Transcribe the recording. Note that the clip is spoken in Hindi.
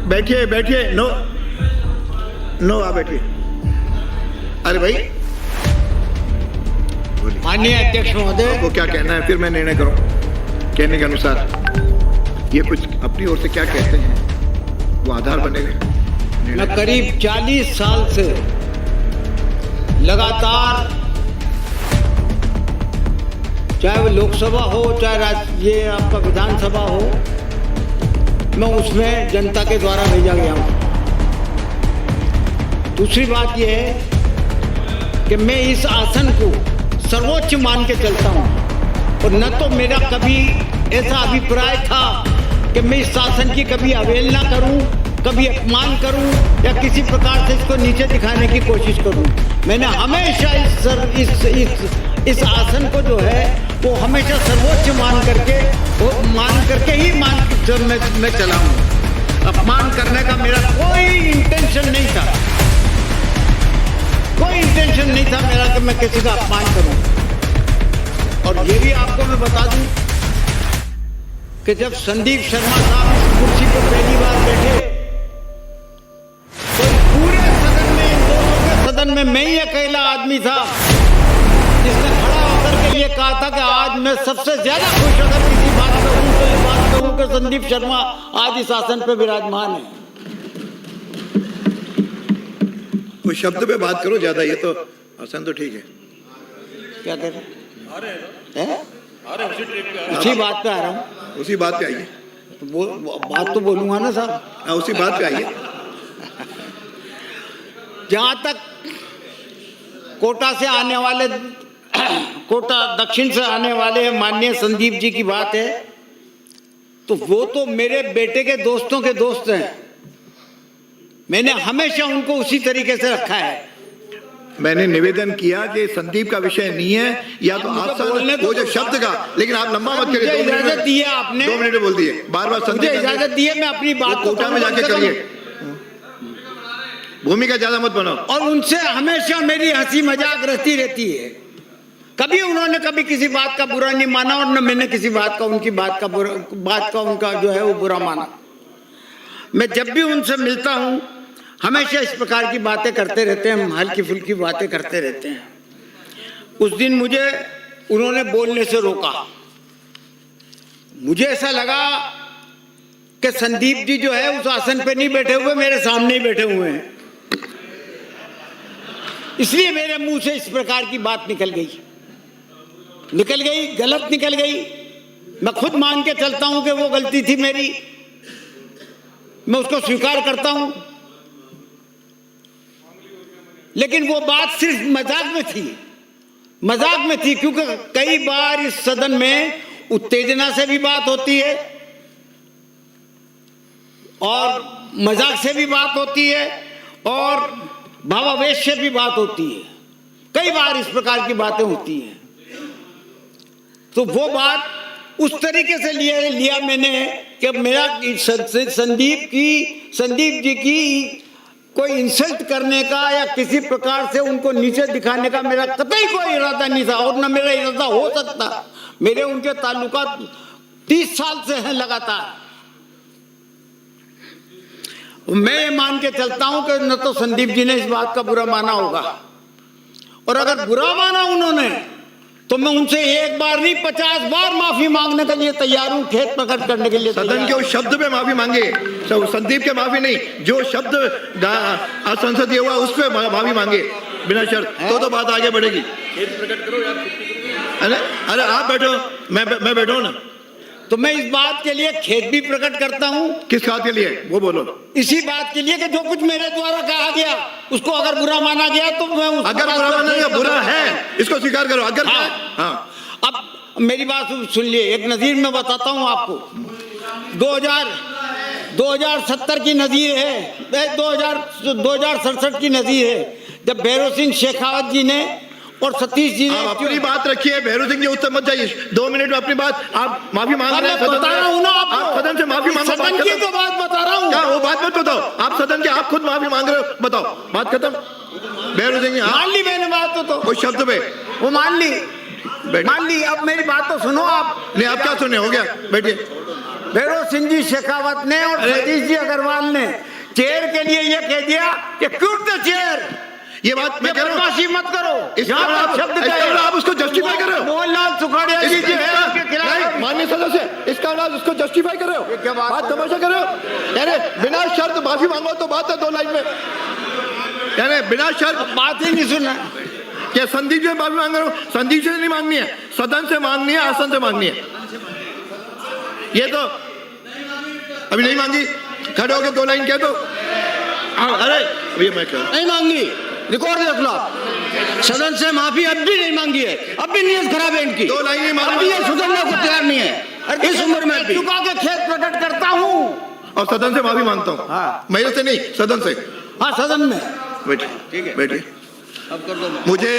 बैठिए बैठिए। नो नो, आप बैठिए। अरे भाई, माननीय अध्यक्ष महोदय, आपको क्या कहना है, फिर मैं निर्णय करूं। कहने के अनुसार ये कुछ अपनी ओर से क्या कहते हैं वो आधार बनेगा। मैं करीब 40 साल से लगातार, चाहे वो लोकसभा हो चाहे ये आपका विधानसभा हो, मैं उसमें जनता के द्वारा भेजा गया हूँ। दूसरी बात यह है कि मैं इस आसन को सर्वोच्च मान के चलता हूँ और न तो मेरा कभी ऐसा अभिप्राय था कि मैं इस शासन की कभी अवहेलना करूं, कभी अपमान करूं या किसी प्रकार से इसको नीचे दिखाने की कोशिश करूं। मैंने हमेशा इस आसन को जो है वो हमेशा सर्वोच्च मान करके ही मैं चला हूं। अपमान करने का मेरा कोई इंटेंशन नहीं था, कोई इंटेंशन नहीं था मेरा कि मैं किसी का अपमान करूं। और ये भी आपको मैं बता दूं कि जब संदीप शर्मा साहब इस कुर्सी पर पहली बार बैठे तो पूरे सदन में, इन दोनों के सदन में मैं ही अकेला आदमी था जिसने खड़ा होकर के ये कहा था कि आज मैं सबसे ज्यादा खुश अगर किसी बात कहूं तो ये बात कहूं कि संदीप शर्मा आज इस आसन पर विराजमान है। कोई शब्द पे बात करो ज्यादा, ये तो आसन तो ठीक है। क्या कह रहे हैं? उसी बात पे आ रहा हूँ। उसी बात पे आइए। बात तो बोलूंगा ना साहब। हाँ, उसी बात पे आइए। जहां तक कोटा से आने वाले, कोटा दक्षिण से आने वाले माननीय संदीप जी की बात है, तो वो तो मेरे बेटे के दोस्तों के दोस्त हैं। मैंने हमेशा उनको उसी तरीके से रखा है। मैंने निवेदन किया कि संदीप का विषय नहीं है, या तो आप वो जो शब्द का, लेकिन आप लंबा मत करिए। इजाजत दी है आपने, 2 मिनट बोल दिए, बार बार मुझे इजाजत दी है, मैं अपनी बात कोटा में जाके करिए, भूमिका ज्यादा मत बनाओ। और उनसे हमेशा मेरी हंसी मजाक रहती है। कभी उन्होंने कभी किसी बात का बुरा नहीं माना और न मैंने किसी बात का उनकी बात का उनका जो है वो बुरा माना। मैं जब भी उनसे मिलता हूं हमेशा इस प्रकार की बातें करते रहते हैं, हम हल्की फुल्की बातें करते रहते हैं। उस दिन मुझे उन्होंने बोलने से रोका। मुझे ऐसा लगा कि संदीप जी जो है उस आसन पे नहीं बैठे हुए, मेरे सामने ही बैठे हुए हैं, इसलिए मेरे मुंह से इस प्रकार की बात निकल गई, गलत निकल गई। मैं खुद मान के चलता हूं कि वो गलती थी मेरी, मैं उसको स्वीकार करता हूं, लेकिन वो बात सिर्फ मजाक में थी, क्योंकि कई बार इस सदन में उत्तेजना से भी बात होती है और मजाक से भी बात होती है और भावावेश से भी बात होती है। कई बार इस प्रकार की बातें होती हैं। तो वो बात उस तरीके से लिया मैंने कि मेरा संदीप जी की कोई इंसल्ट करने का या किसी प्रकार से उनको नीचे दिखाने का मेरा कतई कोई इरादा नहीं था और न मेरा इरादा हो सकता। मेरे उनके ताल्लुकात 30 साल से हैं लगातार। मैं ये मान के चलता हूं कि न तो संदीप जी ने इस बात का बुरा माना होगा, और अगर बुरा माना उन्होंने तो मैं उनसे एक बार नहीं 50 बार माफी मांगने के लिए तैयार हूं, खेत प्रकट करने के लिए। सदन के उस शब्द पे माफी मांगे, संदीप के माफी नहीं, जो शब्द संसदीय हुआ उस पे माफी मांगे बिना शर्त, तो बात आगे बढ़ेगी। खेत प्रकट करो यार। अरे आप बैठो, मैं बैठो ना, तो मैं इस बात के लिए खेद भी प्रकट करता हूं। किस बात के लिए वो बोलो? इसी बात के लिए कि जो कुछ मेरे द्वारा कहा गया उसको अगर बुरा माना गया तो मैं अगर बुरा माना गया, बुरा है इसको स्वीकार करो। अगर हाँ। अब मेरी बात सुन लिए, एक नजीर में बताता हूं आपको। 2070 की नजीर है, 2067 की नजीर है, जब भैरव सिंह शेखावत जी ने और सतीश जी ने अपनी बात रखी है। भैरव सिंह जी उत्तर मत जाइए, 2 मिनट में अपनी बात आप माफी मांग रहे हैं। बता रहा हूं ना आप सदन से माफी मांगो। सदन की तो बात बता रहा हूं। क्या वो बात मत बताओ, आप सदन के आप खुद माफी मांग रहे हो, बताओ बात खत्म। भैरव सिंह मान ली मैंने बात तो उस शब्द पे वो मान ली। अब मेरी बात तो सुनो आप। नहीं, आप क्या सुने, हो गया, बैठिए भैरव सिंह जी शेखावत ने और सतीश जी अग्रवाल ने चेयर के लिए ये कह दिया कि क्विट द चेयर। ये बात मैं कह रहा हूँ, बदमाशी मत करो। इसका यहाँ आप- पर शब्द इसका क्या है? आप उसको justify कर रहे हो? मोहनलाल सुखाड़िया जी इसका- के खिलाफ नहीं, माननीय सदस्य, इसका नाम उसको जस्टिफाई कर रहे हो? क्या बात बात है? तमाशा कर रहे हो? यानी बिना शर्त माफी मांगो तो बात है 2 लाइन में, यानी बिना शर्त बात ही नहीं सुना। क्या संदीप जी माफी मांग रहे हो? संदीप जी से नहीं मांगनी है, सदन से मांगनी है, आसन से मांगनी है। ये तो अभी नहीं मांगी, खड़े होके 2 लाइन कह दो। अरे ये मैं कह नहीं मांगी, रिकॉर्ड देख लो आप। सदन से माफी अब भी नहीं मांगी है, अब भी नीयत खराब है इनकी। 2 लाइन ही अब भी मांगी ये सुधरने को तैयार नहीं है इस उम्र में भी। चुका के खेत प्रकट करता हूँ। और सदन से माफी मांगता हूँ। हाँ। मेरे से नहीं, सदन से। हाँ सदन में बैठिए, ठीक है। बैठिए। अब कर दो। मुझे